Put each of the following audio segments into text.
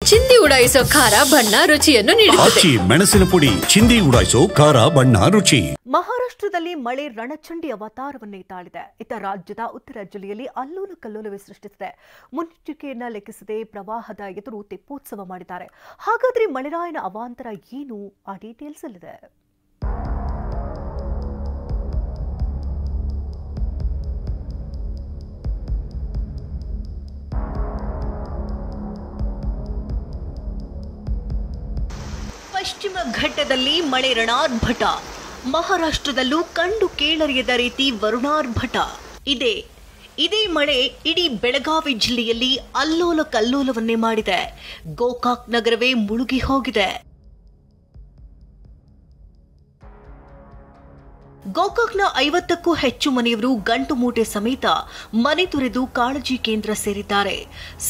ಚಿಂದಿ ಉಡಾಯಿಸೋ ಖಾರ ಬಣ್ಣ ರುಚಿಯನ್ನು ನೀಡುತ್ತದೆ. ಮೆಣಸಿನ ಪುಡಿ ಚಿಂದಿ ಉಡಾಯಿಸೋ ಖಾರ ಬಣ್ಣ ರುಚಿ. ಮಹಾರಾಷ್ಟ್ರದಲ್ಲಿ ಮಳೆ ರಣಚಂಡಿ ಅವತಾರವನ್ನೇ ತಾಳಿದೆ. ಇತ್ತ ರಾಜ್ಯದ ಉತ್ತರ ಜಿಲ್ಲೆಯಲ್ಲಿ ಅಲ್ಲೋಲ ಕಲ್ಲೋಲವೇ ಸೃಷ್ಟಿಸಿದೆ. ಮುನ್ನೆಚ್ಚರಿಕೆಯನ್ನ ಲೆಕ್ಕಿಸದೆ ಪ್ರವಾಹದ ಎದುರು ತೆಪ್ಪೋತ್ಸವ ಮಾಡಿದ್ದಾರೆ. ಹಾಗಾದ್ರೆ ಮಳೆರಾಯನ ಅವಾಂತರ ಏನು? ಆ ಡೀಟೇಲ್ಸ್ ಅಲ್ಲಿದೆ. ಪಶ್ಚಿಮ ಘಟ್ಟದಲ್ಲಿ ಮಳೆ ರಣಾರ್ಭಟ. ಮಹಾರಾಷ್ಟ್ರದಲ್ಲೂ ಕಂಡು ಕೇಳರಿಯದ ರೀತಿ ವರುಣಾರ್ಭಟ. ಇದೇ ಮಳೆ ಇಡೀ ಬೆಳಗಾವಿ ಜಿಲ್ಲೆಯಲ್ಲಿ ಅಲ್ಲೋಲ ಕಲ್ಲೋಲವನ್ನೇ ಮಾಡಿದೆ. ಗೋಕಾಕ್ ನಗರವೇ ಮುಳುಗಿ ಹೋಗಿದೆ. ಗೋಕಾಕ್ನ 50ಕ್ಕೂ ಹೆಚ್ಚು ಮನೆಯವರು ಗಂಟು ಮೂಟೆ ಸಮೇತ ಮನೆ ತೊರೆದು ಕಾಳಜಿ ಕೇಂದ್ರ ಸೇರಿದ್ದಾರೆ.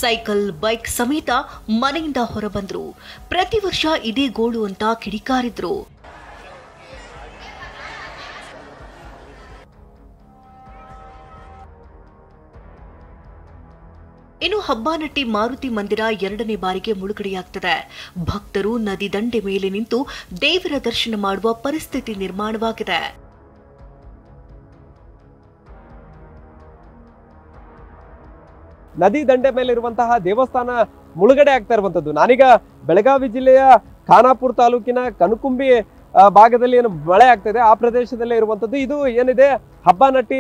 ಸೈಕಲ್, ಬೈಕ್ ಸಮೇತ ಮನೆಯಿಂದ ಹೊರಬಂದ್ರು. ಪ್ರತಿ ವರ್ಷ ಇದೇ ಗೋಳು ಅಂತ ಕಿಡಿಕಾರಿದ್ರು. ಇನ್ನು ಹಬ್ಬಾನಟ್ಟಿ ಮಾರುತಿ ಮಂದಿರ 2ನೇ ಬಾರಿಗೆ ಮುಳುಗಡೆಯಾಗ್ತದೆ. ಭಕ್ತರು ನದಿ ದಂಡೆ ಮೇಲೆ ನಿಂತು ದೇವರ ದರ್ಶನ ಮಾಡುವ ಪರಿಸ್ಥಿತಿ ನಿರ್ಮಾಣವಾಗಿದೆ. ನದಿ ದಂಡೆ ಮೇಲಿರುವಂತಹ ದೇವಸ್ಥಾನ ಮುಳುಗಡೆ ಆಗ್ತಾ ಇರುವಂತದ್ದು. ನಾನೀಗ ಬೆಳಗಾವಿ ಜಿಲ್ಲೆಯ ಖಾನಾಪುರ ತಾಲೂಕಿನ ಕನಕುಂಬಿ ಭಾಗದಲ್ಲಿ ಏನು ಮಳೆ ಆಗ್ತಿದೆ ಆ ಪ್ರದೇಶದಲ್ಲೇ ಇರುವಂತದ್ದು. ಇದು ಏನಿದೆ ಹಬ್ಬಾನಟ್ಟಿ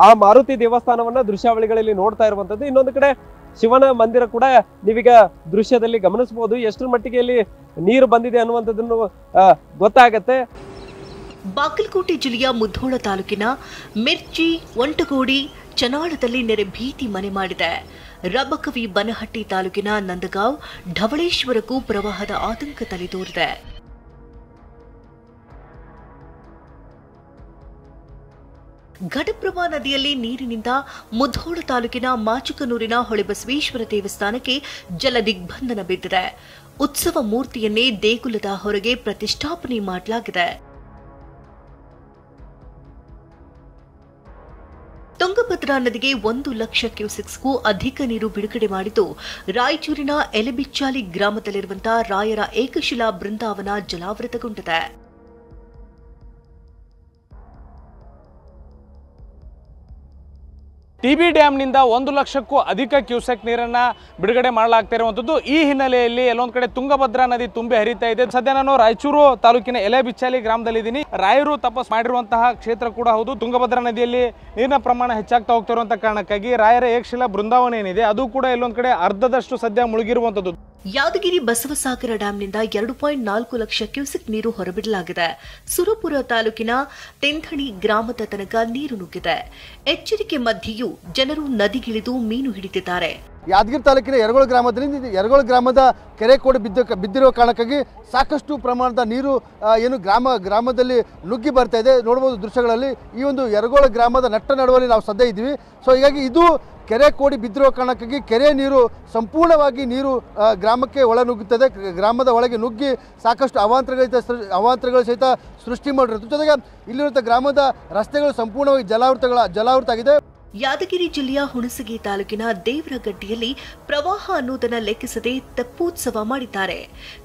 ಆ ಮಾರುತಿ ದೇವಸ್ಥಾನವನ್ನ ದೃಶ್ಯಾವಳಿಗಳಲ್ಲಿ ನೋಡ್ತಾ ಇರುವಂತದ್ದು. ಇನ್ನೊಂದು ಕಡೆ ಶಿವನ ಮಂದಿರ ಕೂಡ ನೀವೀಗ ದೃಶ್ಯದಲ್ಲಿ ಗಮನಿಸಬಹುದು. ಎಷ್ಟರ ಮಟ್ಟಿಗೆ ಇಲ್ಲಿ ನೀರು ಬಂದಿದೆ ಅನ್ನುವಂಥದ್ದನ್ನು ಗೊತ್ತಾಗತ್ತೆ. ಬಾಗಲಕೋಟೆ ಜಿಲ್ಲೆಯ ಮುಧೋಳ ತಾಲೂಕಿನ ಮಿರ್ಚಿ, ಒಂಟಗೋಡಿ, ಚನಾಳದಲ್ಲಿ ನೆರೆ ಭೀತಿ ಮನೆ ಮಾಡಿದೆ. ರಬಕವಿ ಬನಹಟ್ಟಿ ತಾಲೂಕಿನ ನಂದಗಾಂವ್, ಢವಳೇಶ್ವರಕ್ಕೂ ಪ್ರವಾಹದ ಆತಂಕ ತಲೆದೋರಿದೆ. ಘಟಪ್ರಭಾ ನದಿಯಲ್ಲಿ ನೀರಿನಿಂದ ಮುಧೋಳ ತಾಲೂಕಿನ ಮಾಚಕನೂರಿನ ಹೊಳೆಬಸವೇಶ್ವರ ದೇವಸ್ಥಾನಕ್ಕೆ ಜಲ ದಿಗ್ಬಂಧನ ಬಿದ್ದಿದೆ. ಉತ್ಸವ ಮೂರ್ತಿಯನ್ನೇ ದೇಗುಲದ ಹೊರಗೆ ಪ್ರತಿಷ್ಠಾಪನೆ ಮಾಡಲಾಗಿದೆ. ತುಂಗಭದ್ರಾ ನದಿಗೆ 1 ಲಕ್ಷ ಕ್ಯೂಸೆಕ್ಸ್ಗೂ ಅಧಿಕ ನೀರು ಬಿಡುಗಡೆ ಮಾಡಿದ್ದು, ರಾಯಚೂರಿನ ಎಲೆಬಿಚ್ಚಾಲಿ ಗ್ರಾಮದಲ್ಲಿರುವಂತಹ ರಾಯರ ಏಕಶಿಲಾ ಬೃಂದಾವನ ಜಲಾವೃತಗೊಂಡಿದೆ. ಟಿಬಿ ಡ್ಯಾಂನಿಂದ 1 ಲಕ್ಷಕ್ಕೂ ಅಧಿಕ ಕ್ಯೂಸೆಕ್ ನೀರನ್ನ ಬಿಡುಗಡೆ ಮಾಡಲಾಗ್ತಾ ಇರುವಂತದ್ದು. ಈ ಹಿನ್ನೆಲೆಯಲ್ಲಿ ಎಲ್ಲೊಂದ್ ಕಡೆ ತುಂಗಭದ್ರಾ ನದಿ ತುಂಬಿ ಹರಿತಾ ಇದೆ. ಸದ್ಯ ನಾನು ರಾಯಚೂರು ತಾಲೂಕಿನ ಎಲೆಬಿಚ್ಚಾಲಿ ಗ್ರಾಮದಲ್ಲಿ ಇದ್ದೀನಿ. ರಾಯರು ತಪಸ್ ಮಾಡಿರುವಂತಹ ಕ್ಷೇತ್ರ ಕೂಡ ಹೌದು. ತುಂಗಭದ್ರಾ ನದಿಯಲ್ಲಿ ನೀರಿನ ಪ್ರಮಾಣ ಹೆಚ್ಚಾಗ್ತಾ ಹೋಗ್ತಾ ಇರುವಂತಹ ಕಾರಣಕ್ಕಾಗಿ ರಾಯರ ಏಕಶಿಲಾ ಬೃಂದಾವನ ಏನಿದೆ ಅದು ಕೂಡ ಎಲ್ಲೊಂದ್ ಕಡೆ ಅರ್ಧದಷ್ಟು ಸದ್ಯ ಮುಳುಗಿರುವಂತದ್ದು. ಯಾದಗಿರಿ ಬಸವಸಾಗರ ಡ್ಯಾಂನಿಂದ 2.4 ಲಕ್ಷ ಕ್ಯೂಸೆಕ್ ನೀರು ಹೊರಬಿಡಲಾಗಿದೆ. ಸುರಪುರ ತಾಲೂಕಿನ ತೆಂಥಣಿ ಗ್ರಾಮದ ತನಕ ನೀರು ನುಗ್ಗಿದೆ. ಎಚ್ಚರಿಕೆ ಮಧ್ಯೆಯೂ ಜನರು ನದಿಗಿಳಿದು ಮೀನು ಹಿಡಿದಿದ್ದಾರೆ. ಯಾದಗಿರಿ ತಾಲೂಕಿನ ಯರಗೋಳ ಗ್ರಾಮದ ಕೆರೆ ಕೋಡಿ ಬಿದ್ದಿರುವ ಕಾರಣಕ್ಕಾಗಿ ಸಾಕಷ್ಟು ಪ್ರಮಾಣದ ನೀರು ಏನು ಗ್ರಾಮದಲ್ಲಿ ನುಗ್ಗಿ ಬರ್ತಾ ಇದೆ. ನೋಡಬಹುದು ದೃಶ್ಯಗಳಲ್ಲಿ. ಈ ಒಂದು ಯರಗೋಳ ಗ್ರಾಮದ ನಟ್ಟ ನಡುವಲ್ಲಿ ನಾವು ಸದ್ಯ ಇದ್ದೀವಿ. ಸೊ ಹೀಗಾಗಿ ಇದು ಕೆರೆ ಕೋಡಿ ಬಿದ್ದಿರುವ ಕಾರಣಕ್ಕಾಗಿ ಕೆರೆ ನೀರು ಸಂಪೂರ್ಣವಾಗಿ ನೀರು ಗ್ರಾಮಕ್ಕೆ ಒಳ ನುಗ್ಗುತ್ತದೆ. ಗ್ರಾಮದ ಒಳಗೆ ನುಗ್ಗಿ ಸಾಕಷ್ಟು ಅವಾಂತರಗಳು ಸಹಿತ ಸೃಷ್ಟಿ ಮಾಡಿರುತ್ತೆ. ಜೊತೆಗೆ ಇಲ್ಲಿರುವಂಥ ಗ್ರಾಮದ ರಸ್ತೆಗಳು ಸಂಪೂರ್ಣವಾಗಿ ಜಲಾವೃತ ಆಗಿದೆ. ಯಾದಗಿರಿ ಜಿಲ್ಲೆಯ ಹುಣಸಗಿ ತಾಲೂಕಿನ ದೇವರಗಡ್ಡಿಯಲ್ಲಿ ಪ್ರವಾಹ ಅನ್ನೋದನ್ನ ಲೆಕ್ಕಿಸದೆ ತೆಪ್ಪೋತ್ಸವ ಮಾಡಿದ್ದಾರೆ.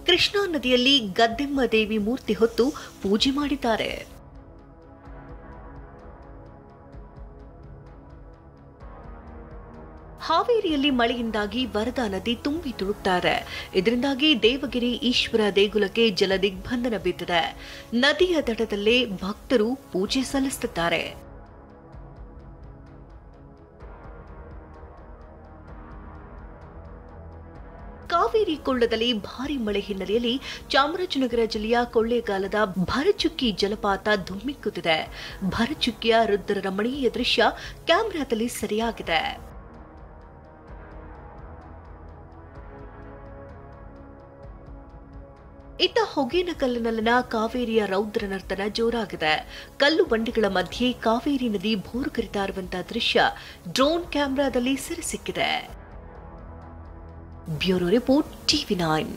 ಕೃಷ್ಣಾ ನದಿಯಲ್ಲಿ ಗದ್ದೆಮ್ಮ ದೇವಿ ಮೂರ್ತಿ ಹೊತ್ತು ಪೂಜೆ ಮಾಡಿದ್ದಾರೆ. ಹಾವೇರಿಯಲ್ಲಿ ಮಳೆಯಿಂದಾಗಿ ವರದಾ ನದಿ ತುಂಬಿ ತುಳುಕ್ತಾ ಇದೆ. ಇದರಿಂದಾಗಿ ದೇವಗಿರಿ ಈಶ್ವರ ದೇಗುಲಕ್ಕೆ ಜಲ ದಿಗ್ಬಂಧನ ಬಿದ್ದಿದೆ. ನದಿಯ ದಡದಲ್ಲೇ ಭಕ್ತರು ಪೂಜೆ ಸಲ್ಲಿಸುತ್ತಿದ್ದಾರೆ. ಕಾವೇರಿ ಕೊಳ್ಳದಲ್ಲಿ ಭಾರಿ ಮಳೆ ಹಿನ್ನೆಲೆಯಲ್ಲಿ ಚಾಮರಾಜನಗರ ಜಿಲ್ಲೆಯ ಕೊಳ್ಳೇಗಾಲದ ಭರಚುಕ್ಕಿ ಜಲಪಾತ ಧುಮ್ಮಿಕ್ಕುತ್ತಿದೆ. ಭರಚುಕ್ಕಿಯ ರುದ್ರ ರಮಣೀಯ ದೃಶ್ಯ ಕ್ಯಾಮೆರಾದಲ್ಲಿ ಸೆರೆಯಾಗಿದೆ. ಇತ್ತ ಹೊಗೇನಕಲ್ಲಿನಲ್ಲಿನ ಕಾವೇರಿಯ ರೌದ್ರ ನರ್ತನ ಜೋರಾಗಿದೆ. ಕಲ್ಲು ಬಂಡೆಗಳ ಮಧ್ಯೆ ಕಾವೇರಿ ನದಿ ಭೋರು ಕರಿತಾ ಇರುವಂತಹ ದೃಶ್ಯ ಡ್ರೋನ್ ಕ್ಯಾಮೆರಾದಲ್ಲಿ ಸೆರೆ ಸಿಕ್ಕಿದೆ. Bureau report, TV9.